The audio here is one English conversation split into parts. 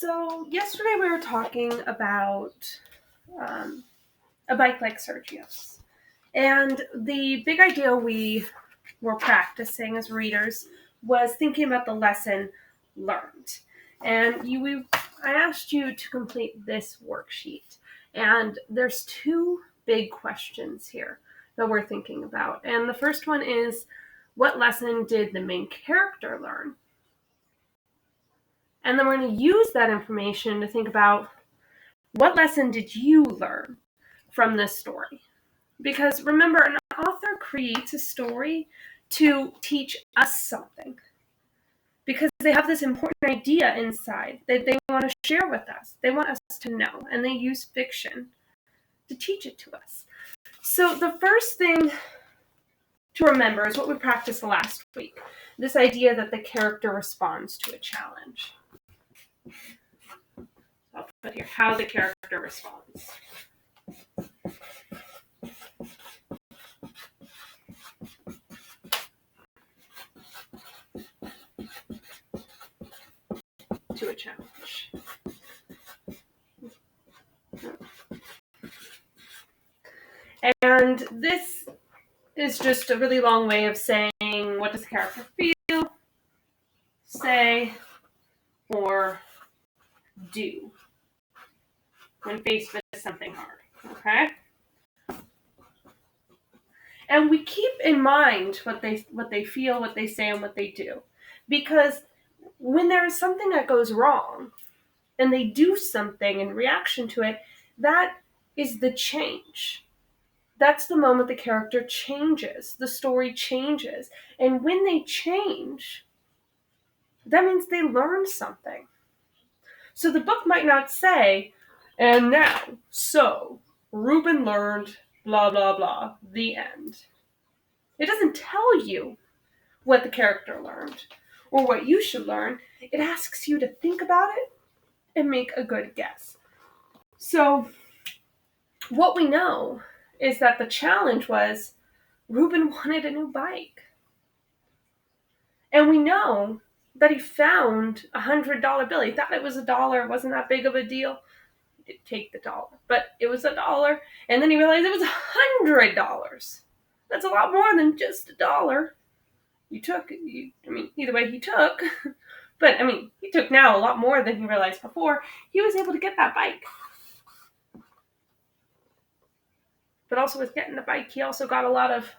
So yesterday we were talking about a bike like Sergio's. And the big idea we were practicing as readers was thinking about the lesson learned. And I asked you to complete this worksheet. And there's two big questions here that we're thinking about. And the first one is, what lesson did the main character learn? And then we're going to use that information to think about, what lesson did you learn from this story? Because remember, an author creates a story to teach us something. Because they have this important idea inside that they want to share with us. They want us to know. And they use fiction to teach it to us. So the first thing to remember is what we practiced last week. This idea that the character responds to a challenge. I'll put here how the character responds. To a challenge. And this is just a really long way of saying, what does the character feel, say, or do when faced with something hard, okay? And we keep in mind what they feel, what they say, and what they do. Because when there is something that goes wrong, and they do something in reaction to it, that is the change. That's the moment the character changes, the story changes. And when they change, that means they learned something. So the book might not say, and now, so, Reuben learned blah, blah, blah, the end. It doesn't tell you what the character learned or what you should learn. It asks you to think about it and make a good guess. So what we know is that the challenge was Reuben wanted a new bike. And we know that he found a $100 bill. He thought it was $1. It wasn't that big of a deal. He did take the dollar, but it was $1. And then he realized it was $100. That's a lot more than just $1. Either way he took. But, he took now a lot more than he realized before. He was able to get that bike. But also with getting the bike, he also got a lot of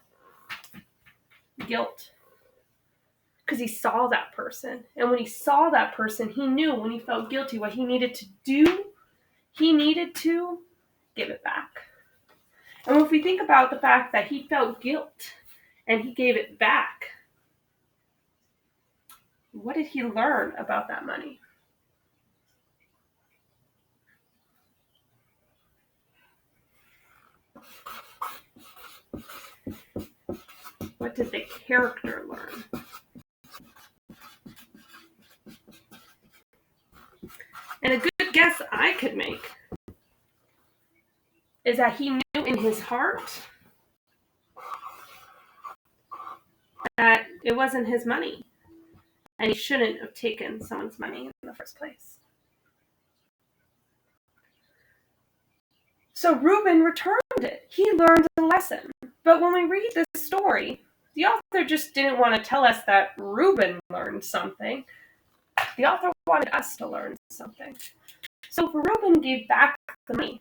guilt. Because he saw that person. And when he saw that person, he knew when he felt guilty what he needed to do. He needed to give it back. And if we think about the fact that he felt guilt and he gave it back, what did he learn about that money? What did the character learn? And a good guess I could make is that he knew in his heart that it wasn't his money. And he shouldn't have taken someone's money in the first place. So Reuben returned it. He learned a lesson. But when we read this story, the author just didn't want to tell us that Reuben learned something. The author wanted us to learn something. So if Reuben gave back the money,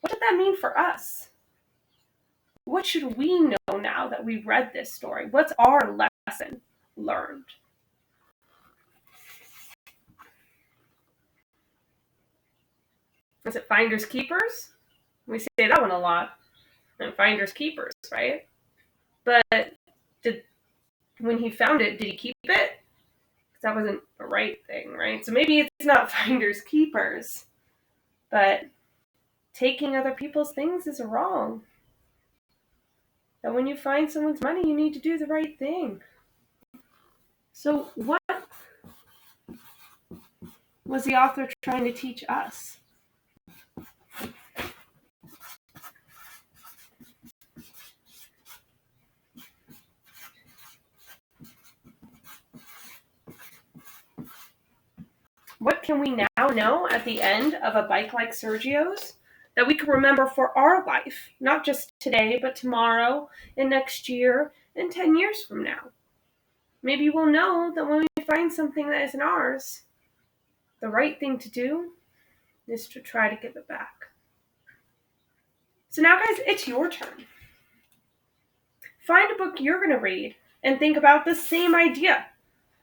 what did that mean for us? What should we know now that we've read this story? What's our lesson learned? Is it finders keepers? We say that one a lot. And finders keepers, right? But when he found it, did he keep it? Because that wasn't the right thing, right? So maybe it's not finders keepers, but taking other people's things is wrong. That when you find someone's money, you need to do the right thing. So what was the author trying to teach us? What can we now know at the end of a bike like Sergio's that we can remember for our life, not just today, but tomorrow and next year and 10 years from now? Maybe we'll know that when we find something that isn't ours, the right thing to do is to try to give it back. So now, guys, it's your turn. Find a book you're going to read and think about the same idea.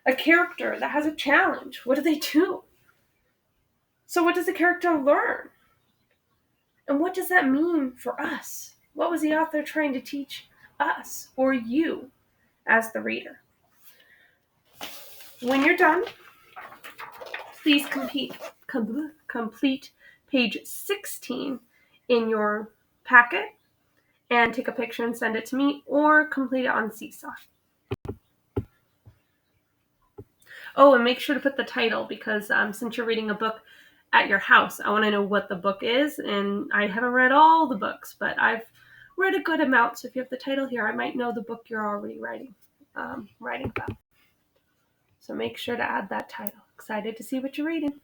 A character that has a challenge. What do they do? So what does the character learn? And what does that mean for us? What was the author trying to teach us or you as the reader? When you're done, please complete page 16 in your packet and take a picture and send it to me, or complete it on Seesaw. Oh, and make sure to put the title, because since you're reading a book at your house, I want to know what the book is, and I haven't read all the books, but I've read a good amount, so if you have the title here, I might know the book you're already writing about. So make sure to add that title. Excited to see what you're reading.